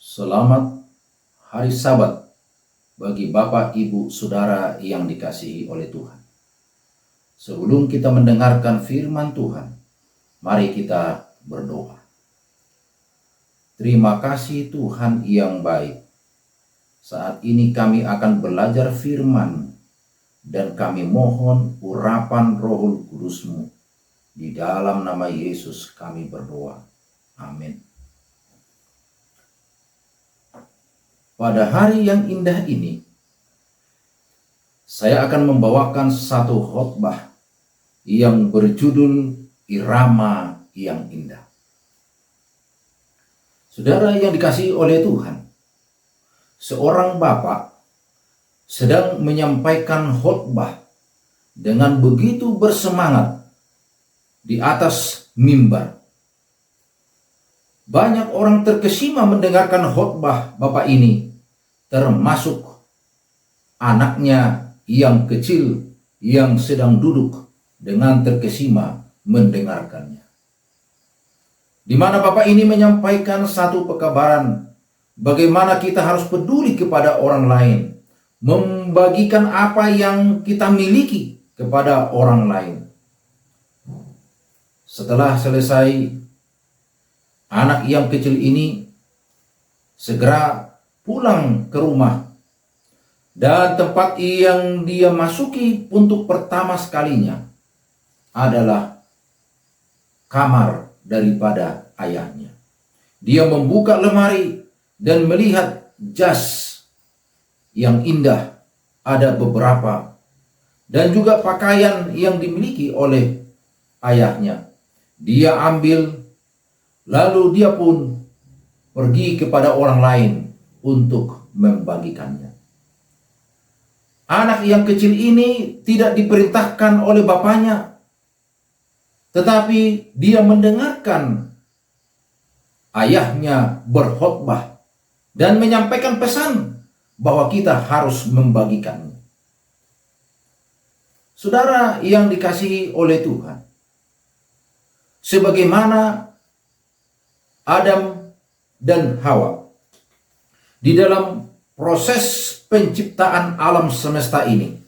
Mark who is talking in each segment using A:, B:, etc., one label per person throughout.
A: Selamat hari Sabat bagi Bapak, Ibu, Saudara yang dikasihi oleh Tuhan. Sebelum kita mendengarkan firman Tuhan, mari kita berdoa. Terima kasih Tuhan yang baik. Saat ini kami akan belajar firman dan kami mohon urapan Roh Kudus-Mu. Di dalam nama Yesus kami berdoa. Amin. Pada hari yang indah ini, saya akan membawakan satu khotbah yang berjudul Irama yang Indah. Saudara yang dikasihi oleh Tuhan, seorang bapak sedang menyampaikan khotbah dengan begitu bersemangat di atas mimbar. Banyak orang terkesima mendengarkan khotbah bapak ini, termasuk anaknya yang kecil yang sedang duduk dengan terkesima mendengarkannya. Di mana bapak ini menyampaikan satu pekabaran bagaimana kita harus peduli kepada orang lain, membagikan apa yang kita miliki kepada orang lain. Setelah selesai, anak yang kecil ini segera pulang ke rumah, dan tempat yang dia masuki untuk pertama sekalinya adalah kamar daripada ayahnya. Dia membuka lemari dan melihat jas yang indah, ada beberapa, dan juga pakaian yang dimiliki oleh ayahnya. Dia ambil, lalu dia pun pergi kepada orang lain untuk membagikannya. Anak yang kecil ini tidak diperintahkan oleh bapaknya, tetapi dia mendengarkan ayahnya berkhotbah dan menyampaikan pesan bahwa kita harus membagikannya. Saudara yang dikasihi oleh Tuhan, sebagaimana Adam dan Hawa di dalam proses penciptaan alam semesta ini,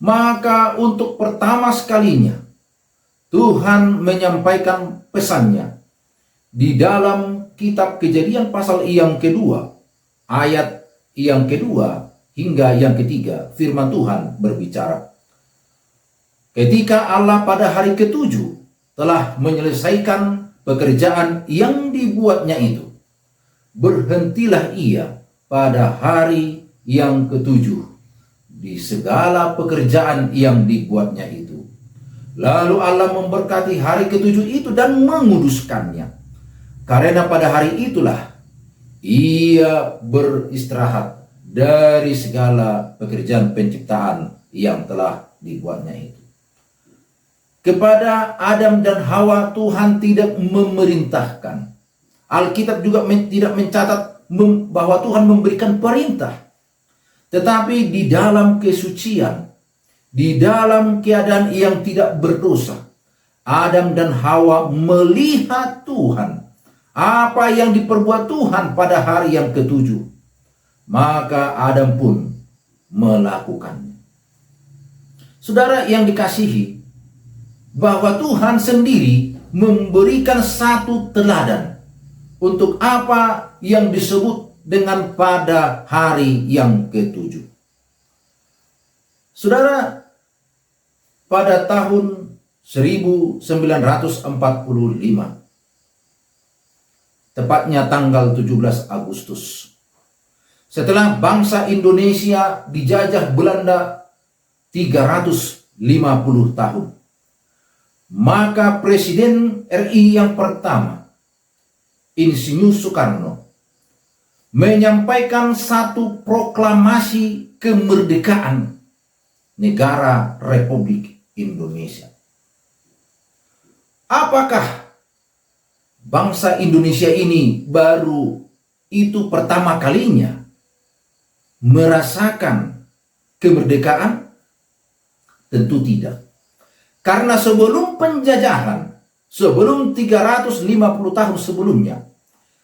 A: maka untuk pertama sekalinya Tuhan menyampaikan pesannya di dalam kitab Kejadian pasal yang kedua, ayat yang kedua hingga yang ketiga. Firman Tuhan berbicara, ketika Allah pada hari ketujuh telah menyelesaikan pekerjaan yang dibuatnya itu, berhentilah ia pada hari yang ketujuh di segala pekerjaan yang dibuatnya itu. Lalu Allah memberkati hari ketujuh itu dan menguduskannya, karena pada hari itulah ia beristirahat dari segala pekerjaan penciptaan yang telah dibuatnya itu. Kepada Adam dan Hawa Tuhan tidak memerintahkan. Alkitab juga tidak mencatat bahwa Tuhan memberikan perintah. Tetapi di dalam kesucian, di dalam keadaan yang tidak berdosa, Adam dan Hawa melihat Tuhan, apa yang diperbuat Tuhan pada hari yang ketujuh. Maka Adam pun melakukannya. Saudara yang dikasihi, bahwa Tuhan sendiri memberikan satu teladan untuk apa yang disebut dengan pada hari yang ketujuh. Saudara, pada tahun 1945, tepatnya tanggal 17 Agustus, setelah bangsa Indonesia dijajah Belanda 350 tahun, maka Presiden RI yang pertama, Insinyur Soekarno, menyampaikan satu proklamasi kemerdekaan negara Republik Indonesia. Apakah bangsa Indonesia ini baru itu pertama kalinya merasakan kemerdekaan? Tentu tidak. Karena sebelum penjajahan, sebelum 350 tahun sebelumnya,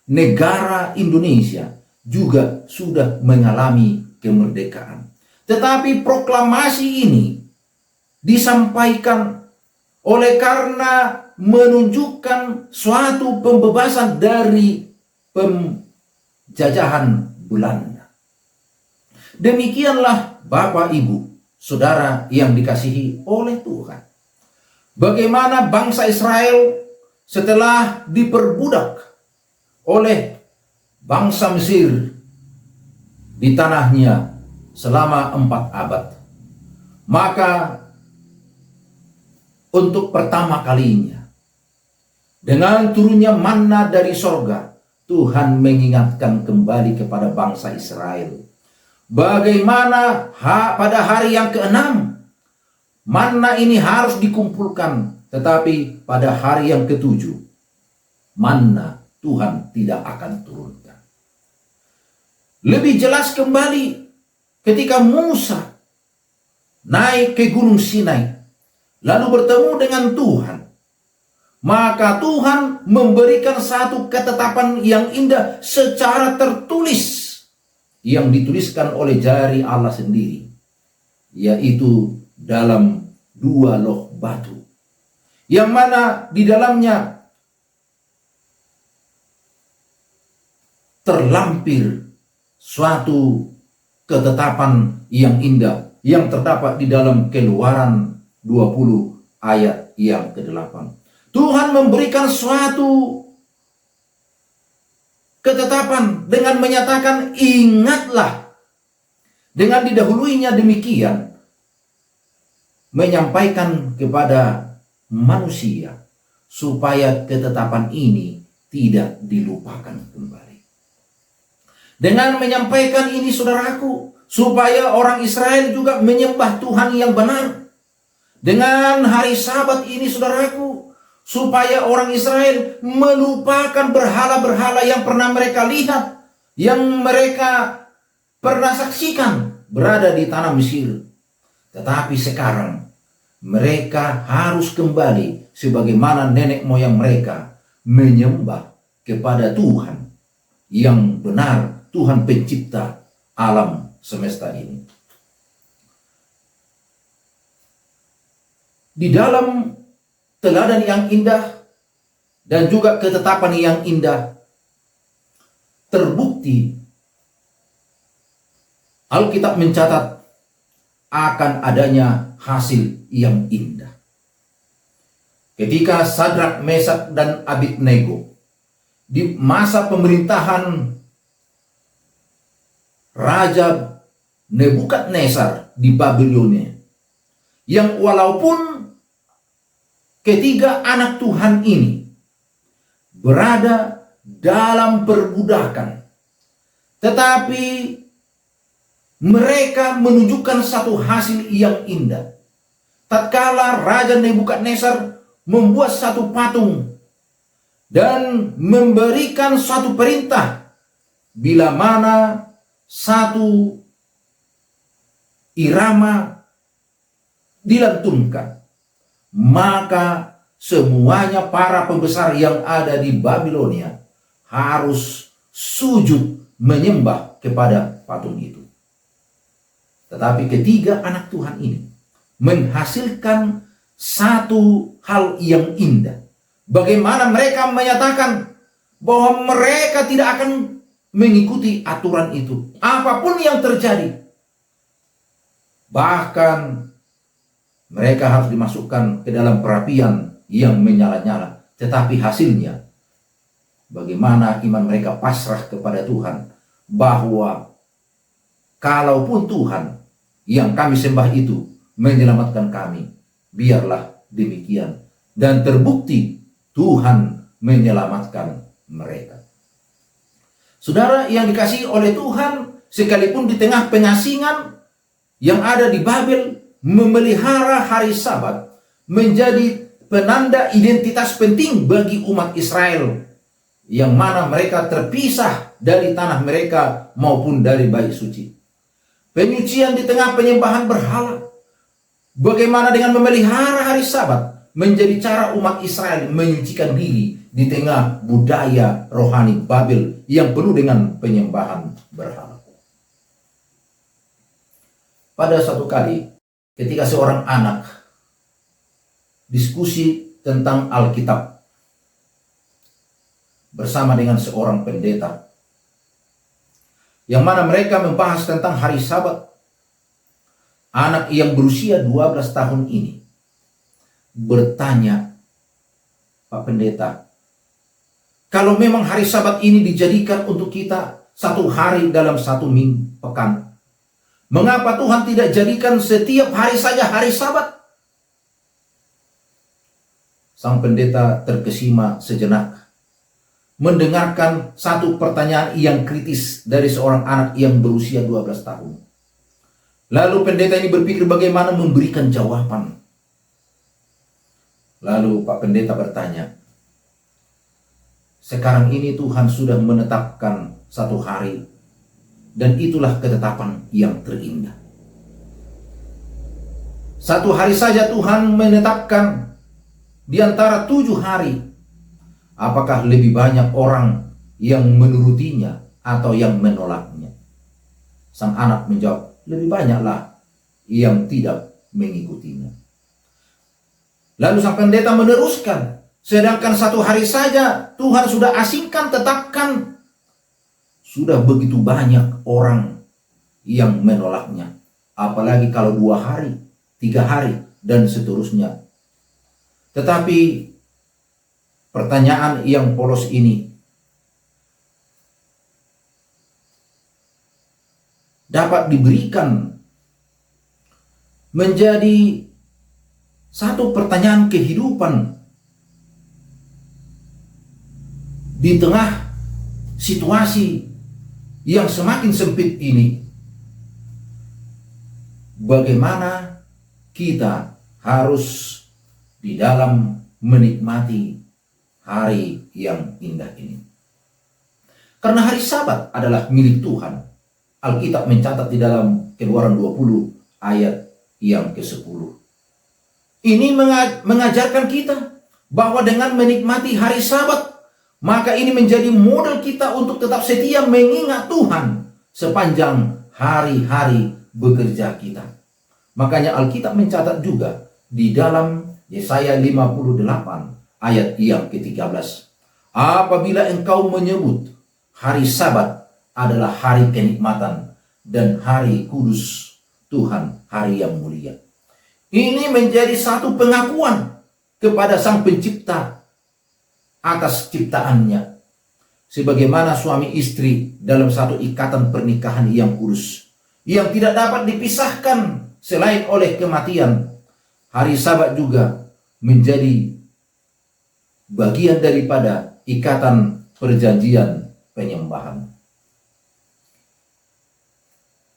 A: negara Indonesia juga sudah mengalami kemerdekaan. Tetapi proklamasi ini disampaikan oleh karena menunjukkan suatu pembebasan dari penjajahan Belanda. Demikianlah Bapak, Ibu, Saudara yang dikasihi oleh Tuhan, bagaimana bangsa Israel setelah diperbudak oleh bangsa Mesir di tanahnya selama 4 abad. Maka untuk pertama kalinya, dengan turunnya manna dari sorga, Tuhan mengingatkan kembali kepada bangsa Israel bagaimana pada hari yang ke-6 manna ini harus dikumpulkan, tetapi pada hari yang ke-7 manna Tuhan tidak akan turunkan. Lebih jelas kembali ketika Musa naik ke Gunung Sinai lalu bertemu dengan Tuhan, maka Tuhan memberikan satu ketetapan yang indah secara tertulis yang dituliskan oleh jari Allah sendiri, yaitu dalam 2 loh batu, yang mana di dalamnya terlampir suatu ketetapan yang indah yang terdapat di dalam Keluaran 20 ayat yang ke-8. Tuhan memberikan suatu ketetapan dengan menyatakan, ingatlah. Dengan didahuluinya demikian, menyampaikan kepada manusia supaya ketetapan ini tidak dilupakan kembali. Dengan menyampaikan ini, saudaraku, supaya orang Israel juga menyembah Tuhan yang benar. Dengan hari Sabat ini, saudaraku, supaya orang Israel melupakan berhala-berhala yang pernah mereka lihat, yang mereka pernah saksikan berada di tanah Mesir. Tetapi sekarang mereka harus kembali sebagaimana nenek moyang mereka menyembah kepada Tuhan yang benar, Tuhan pencipta alam semesta ini. Di dalam teladan yang indah dan juga ketetapan yang indah, terbukti Alkitab mencatat akan adanya hasil yang indah. Ketika Sadrak, Mesak, dan Abednego di masa pemerintahan Raja Nebukadnezar di Babilonia, yang walaupun ketiga anak Tuhan ini berada dalam perbudakan, tetapi mereka menunjukkan satu hasil yang indah. Tatkala Raja Nebukadnezar membuat satu patung dan memberikan suatu perintah, bila mana satu irama dilantunkan, maka semuanya para pembesar yang ada di Babilonia harus sujud menyembah kepada patung itu. Tetapi ketiga anak Tuhan ini menghasilkan satu hal yang indah. Bagaimana mereka menyatakan bahwa mereka tidak akan mengikuti aturan itu, apapun yang terjadi. Bahkan mereka harus dimasukkan ke dalam perapian yang menyala-nyala. Tetapi hasilnya, bagaimana iman mereka pasrah kepada Tuhan, bahwa kalaupun Tuhan yang kami sembah itu menyelamatkan kami, biarlah demikian. Dan terbukti Tuhan menyelamatkan mereka. Saudara yang dikasihi oleh Tuhan, sekalipun di tengah pengasingan yang ada di Babel, memelihara hari Sabat menjadi penanda identitas penting bagi umat Israel, yang mana mereka terpisah dari tanah mereka maupun dari bait suci. Penyucian di tengah penyembahan berhala. Bagaimana dengan memelihara hari Sabat menjadi cara umat Israel menyucikan diri di tengah budaya rohani Babel yang penuh dengan penyembahan berhala. Pada satu kali, ketika seorang anak diskusi tentang Alkitab bersama dengan seorang pendeta, yang mana mereka membahas tentang hari Sabat, anak yang berusia 12 tahun ini bertanya, "Pak Pendeta, kalau memang hari Sabat ini dijadikan untuk kita satu hari dalam satu minggu pekan, mengapa Tuhan tidak jadikan setiap hari saja hari Sabat?" Sang pendeta terkesima sejenak mendengarkan satu pertanyaan yang kritis dari seorang anak yang berusia 12 tahun. Lalu pendeta ini berpikir bagaimana memberikan jawaban. Lalu Pak Pendeta bertanya, "Sekarang ini Tuhan sudah menetapkan satu hari, dan itulah ketetapan yang terindah. Satu hari saja Tuhan menetapkan di antara 7 hari. Apakah lebih banyak orang yang menurutinya atau yang menolaknya?" Sang anak menjawab, "Lebih banyaklah yang tidak mengikutinya." Lalu sang pendeta meneruskan, "Sedangkan satu hari saja Tuhan sudah asingkan, tetapkan. Sudah begitu banyak orang yang menolaknya. Apalagi kalau 2 hari, 3 hari, dan seterusnya." Tetapi pertanyaan yang polos ini dapat diberikan menjadi satu pertanyaan kehidupan di tengah situasi yang semakin sempit ini. Bagaimana kita harus di dalam menikmati hari yang indah ini. Karena hari Sabat adalah milik Tuhan. Alkitab mencatat di dalam Keluaran 20 ayat yang ke-10. Ini mengajarkan kita bahwa dengan menikmati hari Sabat, maka ini menjadi model kita untuk tetap setia mengingat Tuhan sepanjang hari-hari bekerja kita. Makanya Alkitab mencatat juga di dalam Yesaya 58 ayat yang ke-13. "Apabila engkau menyebut hari Sabat adalah hari kenikmatan dan hari kudus Tuhan, hari yang mulia." Ini menjadi satu pengakuan kepada Sang Pencipta atas ciptaannya. Sebagaimana suami istri dalam satu ikatan pernikahan yang kudus, yang tidak dapat dipisahkan selain oleh kematian. Hari Sabat juga menjadi bagian daripada ikatan perjanjian penyembahan.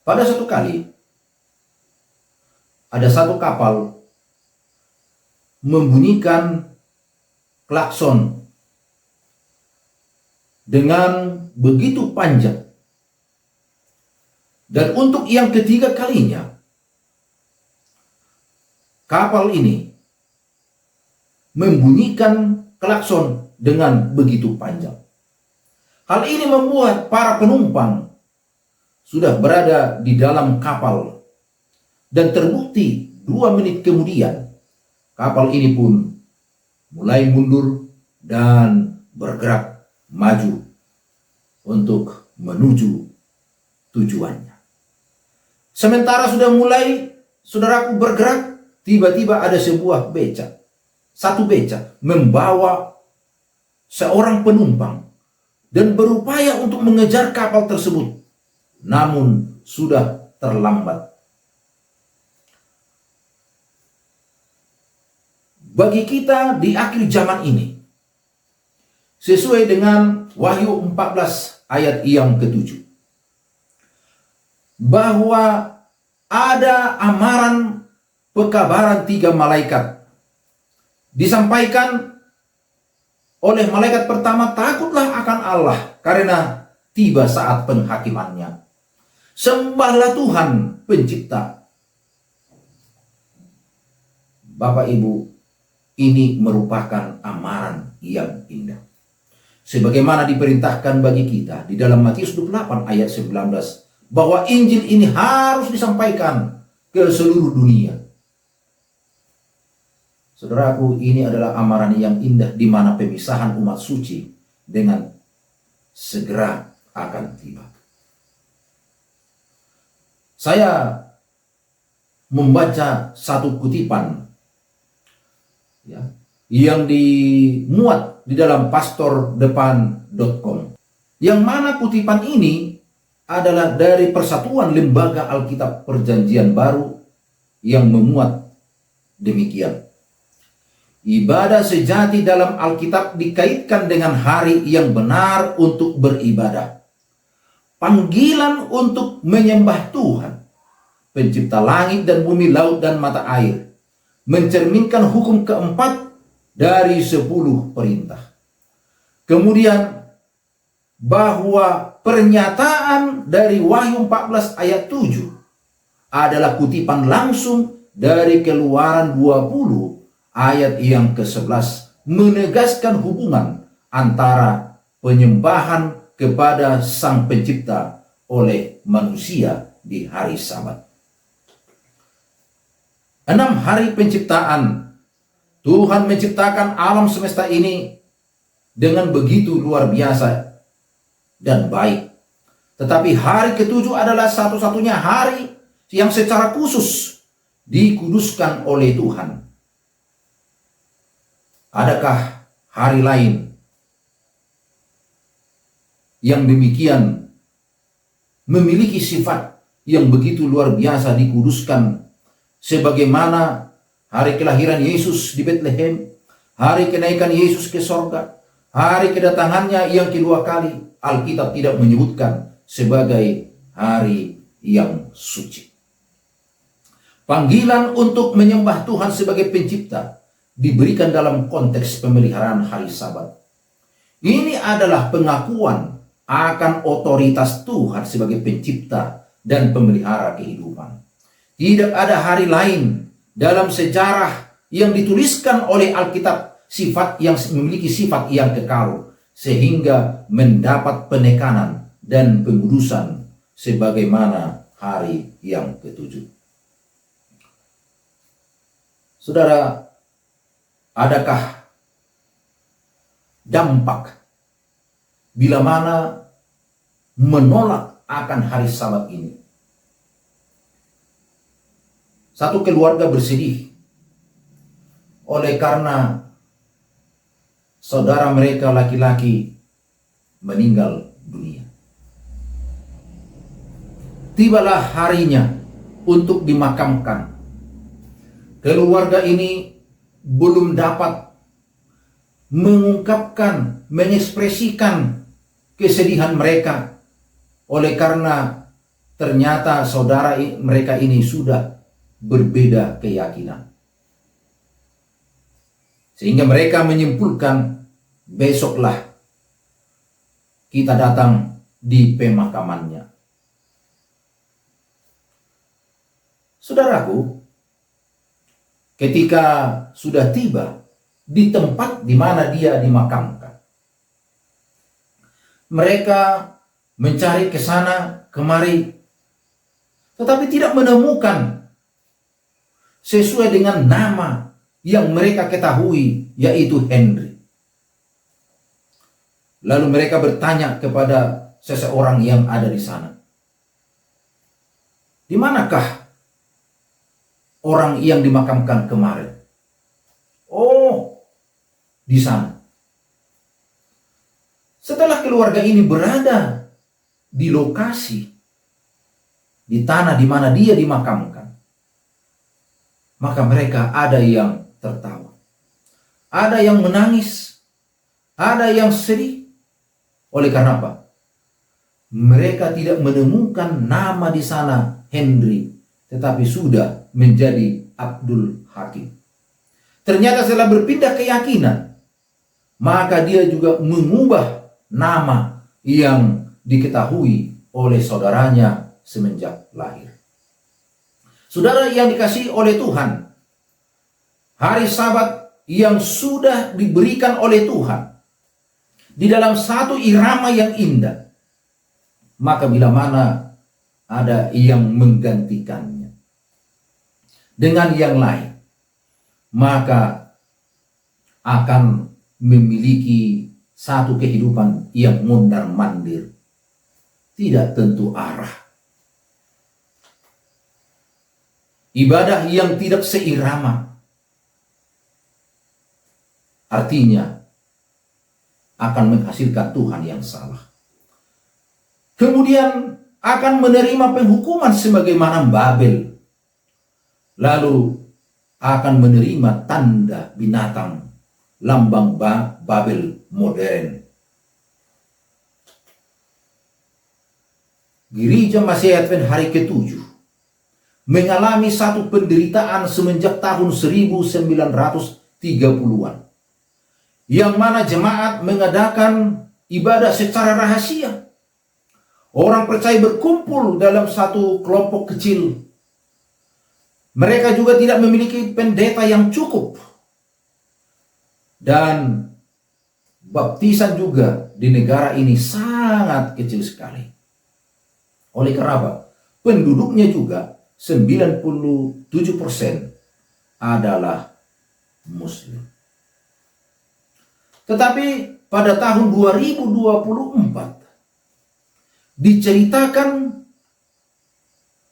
A: Pada satu kali, ada satu kapal membunyikan klakson dengan begitu panjang. Dan untuk yang ketiga kalinya, kapal ini membunyikan klakson dengan begitu panjang. Hal ini membuat para penumpang sudah berada di dalam kapal, dan terbukti 2 menit kemudian kapal ini pun mulai mundur dan bergerak maju untuk menuju tujuannya. Sementara sudah mulai, saudaraku, bergerak, tiba-tiba ada sebuah beca. Satu beca membawa seorang penumpang dan berupaya untuk mengejar kapal tersebut. Namun sudah terlambat. Bagi kita di akhir zaman ini, sesuai dengan Wahyu 14 ayat yang ke-7, bahwa ada amaran pekabaran 3 malaikat. Disampaikan oleh malaikat pertama, "Takutlah akan Allah, karena tiba saat penghakimannya. Sembahlah Tuhan Pencipta." Bapak Ibu, ini merupakan amaran yang indah. sebagaimana diperintahkan bagi kita di dalam Matius 28 ayat 19, bahwa Injil ini harus disampaikan ke seluruh dunia. Saudaraku, ini adalah amaran yang indah di mana pemisahan umat suci dengan segera akan tiba. Saya membaca satu kutipan ya, yang dimuat di dalam pastordepan.com, yang mana kutipan ini adalah dari Persatuan Lembaga Alkitab Perjanjian Baru yang memuat demikian. Ibadah sejati dalam Alkitab dikaitkan dengan hari yang benar untuk beribadah. Panggilan untuk menyembah Tuhan, pencipta langit dan bumi, laut dan mata air, mencerminkan hukum keempat dari 10 perintah. Kemudian bahwa pernyataan dari Wahyu 14 ayat 7 adalah kutipan langsung dari Keluaran 20 ayat yang ke-11, menegaskan hubungan antara penyembahan kepada Sang Pencipta oleh manusia di hari Sabat. 6 hari penciptaan, Tuhan menciptakan alam semesta ini dengan begitu luar biasa dan baik. Tetapi hari ke-7 adalah satu-satunya hari yang secara khusus dikuduskan oleh Tuhan. Adakah hari lain yang demikian memiliki sifat yang begitu luar biasa dikuduskan, sebagaimana hari kelahiran Yesus di Bethlehem, hari kenaikan Yesus ke sorga, hari kedatangannya yang kedua kali, Alkitab tidak menyebutkan sebagai hari yang suci. Panggilan untuk menyembah Tuhan sebagai pencipta diberikan dalam konteks pemeliharaan hari Sabat. Ini adalah pengakuan akan otoritas Tuhan sebagai pencipta dan pemelihara kehidupan. Tidak ada hari lain dalam sejarah yang dituliskan oleh Alkitab memiliki sifat yang kekal, sehingga mendapat penekanan dan pengudusan sebagaimana hari yang ke-7. Saudara, adakah dampak bila mana menolak akan hari Sabat ini? Satu keluarga bersedih oleh karena saudara mereka laki-laki meninggal dunia. Tibalah harinya untuk dimakamkan. Keluarga ini belum dapat mengungkapkan, mengekspresikan kesedihan mereka oleh karena ternyata saudara mereka ini sudah berbeda keyakinan. Sehingga mereka menyimpulkan, besoklah kita datang di pemakamannya. Saudaraku, ketika sudah tiba di tempat di mana dia dimakamkan, mereka mencari ke sana kemari, tetapi tidak menemukan sesuai dengan nama yang mereka ketahui, yaitu Henry. Lalu mereka bertanya kepada seseorang yang ada di sana, di manakah orang yang dimakamkan kemarin? Oh, di sana. Setelah keluarga ini berada di lokasi, di tanah di mana dia dimakamkan, maka mereka ada yang tertawa, ada yang menangis, ada yang sedih. Oleh karena apa? Mereka tidak menemukan nama di sana Henry, tetapi sudah menjadi Abdul Hakim. Ternyata setelah berpindah keyakinan, maka dia juga mengubah nama yang diketahui oleh saudaranya semenjak lahir. Saudara yang dikasihi oleh Tuhan, hari Sabat yang sudah diberikan oleh Tuhan di dalam satu irama yang indah, maka bila mana ada yang menggantikannya dengan yang lain, maka akan memiliki satu kehidupan yang mondar-mandir, tidak tentu arah. Ibadah yang tidak seirama, artinya akan menghasilkan Tuhan yang salah. Kemudian akan menerima penghukuman sebagaimana Babel. Lalu akan menerima tanda binatang, lambang Babel modern. Gereja Masih Advent hari ke-7 mengalami satu penderitaan semenjak tahun 1930-an, yang mana jemaat mengadakan ibadah secara rahasia. Orang percaya berkumpul dalam satu kelompok kecil. Mereka juga tidak memiliki pendeta yang cukup. Dan baptisan juga di negara ini sangat kecil sekali. Oleh karena apa? Penduduknya juga 97% adalah Muslim. Tetapi pada tahun 2024 diceritakan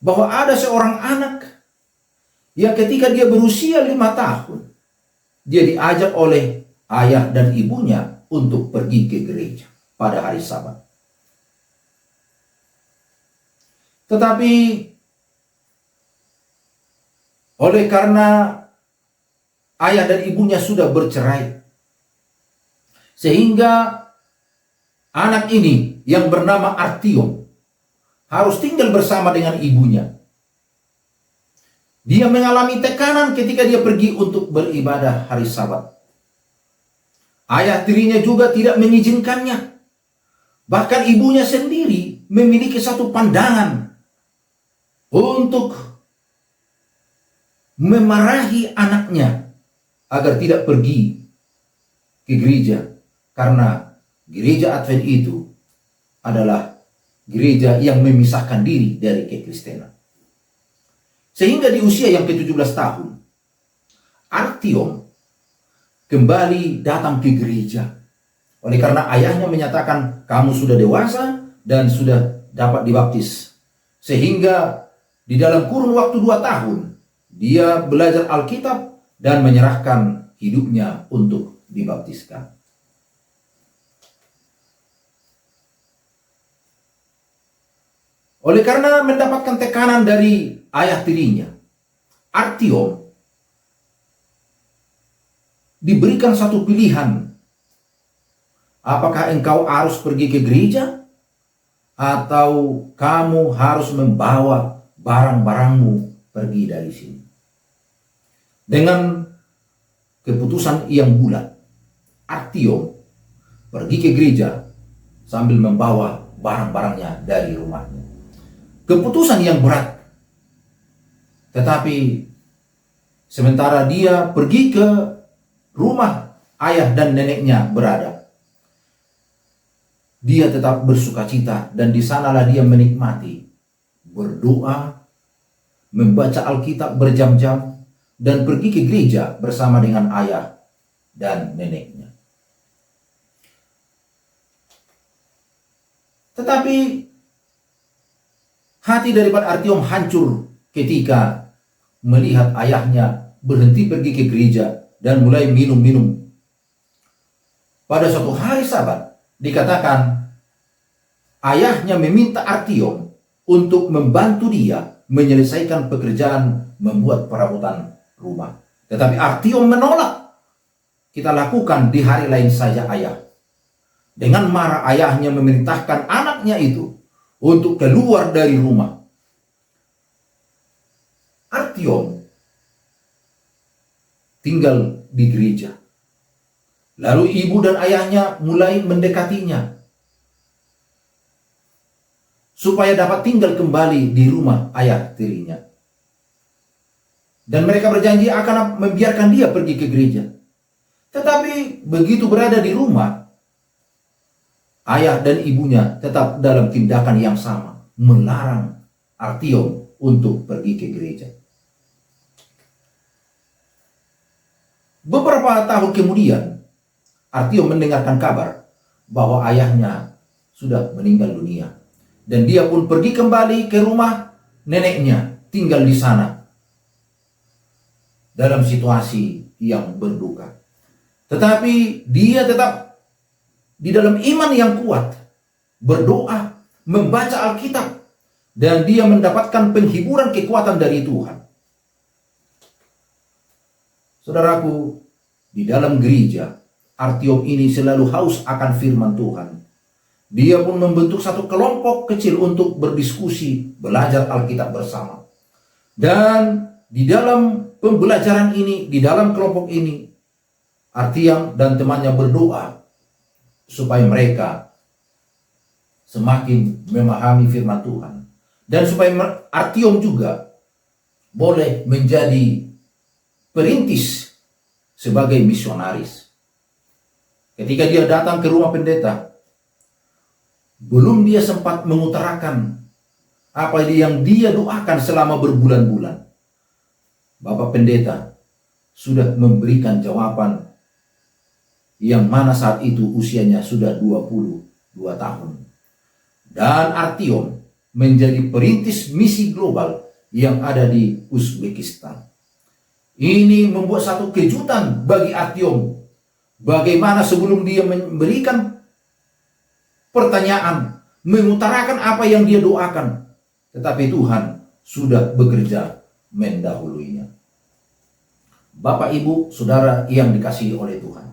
A: bahwa ada seorang anak yang ketika dia berusia 5 tahun, dia diajak oleh ayah dan ibunya untuk pergi ke gereja pada hari Sabat. Tetapi oleh karena ayah dan ibunya sudah bercerai, sehingga anak ini yang bernama Artyom harus tinggal bersama dengan ibunya. Dia mengalami tekanan ketika dia pergi untuk beribadah hari Sabat. Ayah tirinya juga tidak mengizinkannya. Bahkan ibunya sendiri memiliki satu pandangan untuk memarahi anaknya agar tidak pergi ke gereja, karena gereja Advent itu adalah gereja yang memisahkan diri dari kekristenan. Sehingga di usia yang ke-17 tahun, Artyom kembali datang ke gereja. Oleh karena ayahnya menyatakan, kamu sudah dewasa dan sudah dapat dibaptis. Sehingga di dalam kurun waktu 2 tahun, dia belajar Alkitab dan menyerahkan hidupnya untuk dibaptiskan. Oleh karena mendapatkan tekanan dari ayah tirinya, Artyom diberikan satu pilihan. Apakah engkau harus pergi ke gereja, atau kamu harus membawa barang-barangmu pergi dari sini? Dengan keputusan yang bulat, Artyom pergi ke gereja sambil membawa barang-barangnya dari rumahnya. Keputusan yang berat. Tetapi sementara dia pergi ke rumah ayah dan neneknya berada, dia tetap bersukacita, dan di sanalah dia menikmati berdoa, membaca Alkitab berjam-jam, dan pergi ke gereja bersama dengan ayah dan neneknya. Tetapi hati daripada Artyom hancur ketika melihat ayahnya berhenti pergi ke gereja dan mulai minum-minum. Pada suatu hari Sabat, dikatakan ayahnya meminta Artyom untuk membantu dia menyelesaikan pekerjaan membuat perabotan rumah. Tetapi Artyom menolak. Kita lakukan di hari lain saja, ayah. Dengan marah, ayahnya memerintahkan anaknya itu untuk keluar dari rumah. Artyom tinggal di gereja. Lalu ibu dan ayahnya mulai mendekatinya supaya dapat tinggal kembali di rumah ayah tirinya. Dan mereka berjanji akan membiarkan dia pergi ke gereja. Tetapi begitu berada di rumah, ayah dan ibunya tetap dalam tindakan yang sama, melarang Artyom untuk pergi ke gereja. Beberapa tahun kemudian, Artyom mendengarkan kabar bahwa ayahnya sudah meninggal dunia. Dan dia pun pergi kembali ke rumah neneknya, tinggal di sana dalam situasi yang berduka. Tetapi dia tetap di dalam iman yang kuat, berdoa, membaca Alkitab, dan dia mendapatkan penghiburan kekuatan dari Tuhan. Saudaraku, di dalam gereja, Artyom ini selalu haus akan firman Tuhan. Dia pun membentuk satu kelompok kecil untuk berdiskusi, belajar Alkitab bersama. Dan di dalam pembelajaran ini, di dalam kelompok ini, Artyom dan temannya berdoa supaya mereka semakin memahami firman Tuhan. Dan supaya Artyom juga boleh menjadi perintis sebagai misionaris. Ketika dia datang ke rumah pendeta, belum dia sempat mengutarakan apa yang dia doakan selama berbulan-bulan, Bapak Pendeta sudah memberikan jawaban yang mana saat itu usianya sudah 22 tahun. Dan Artyom menjadi perintis misi global yang ada di Uzbekistan. Ini membuat satu kejutan bagi Artyom. Bagaimana sebelum dia memberikan pertanyaan, mengutarakan apa yang dia doakan, tetapi Tuhan sudah bekerja mendahulunya. Bapak, Ibu, Saudara yang dikasihi oleh Tuhan,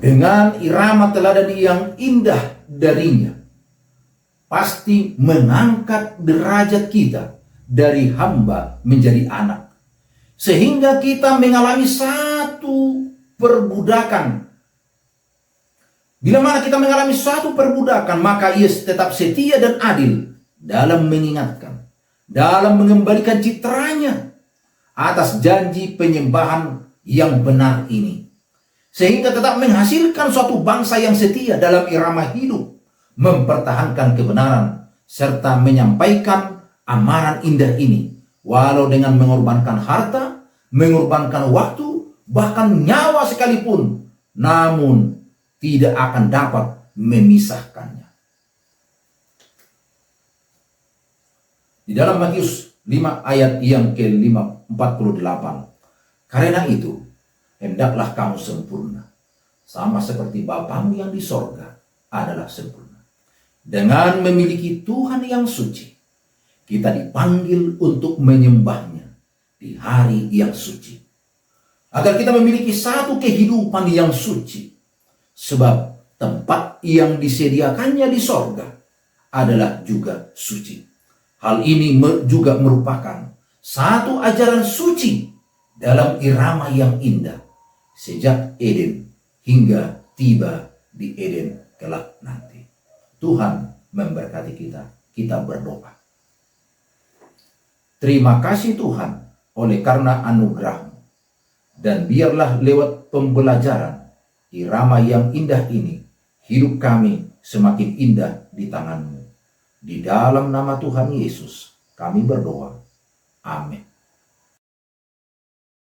A: dengan irama teladan yang indah darinya, pasti mengangkat derajat kita dari hamba menjadi anak, sehingga kita mengalami satu perbudakan. Bila mana kita mengalami suatu perbudakan, maka ia tetap setia dan adil dalam mengingatkan, dalam mengembalikan citranya atas janji penyembahan yang benar ini. Sehingga tetap menghasilkan suatu bangsa yang setia dalam irama hidup, mempertahankan kebenaran, serta menyampaikan amaran indah ini, walau dengan mengorbankan harta, mengorbankan waktu, bahkan nyawa sekalipun, namun tidak akan dapat memisahkannya. Di dalam Matius 5 ayat yang ke-48, karena itu hendaklah kamu sempurna, sama seperti Bapamu yang di sorga adalah sempurna. Dengan memiliki Tuhan yang suci, kita dipanggil untuk menyembahnya di hari yang suci, agar kita memiliki satu kehidupan yang suci. Sebab tempat yang disediakannya di sorga adalah juga suci. Hal ini juga merupakan satu ajaran suci dalam irama yang indah sejak Eden hingga tiba di Eden kelak nanti. Tuhan memberkati kita. Kita berdoa. Terima kasih Tuhan oleh karena anugerah-Mu, dan biarlah lewat pembelajaran irama yang indah ini, hidup kami semakin indah di tangan-Mu. Di dalam nama Tuhan Yesus kami berdoa. Amin.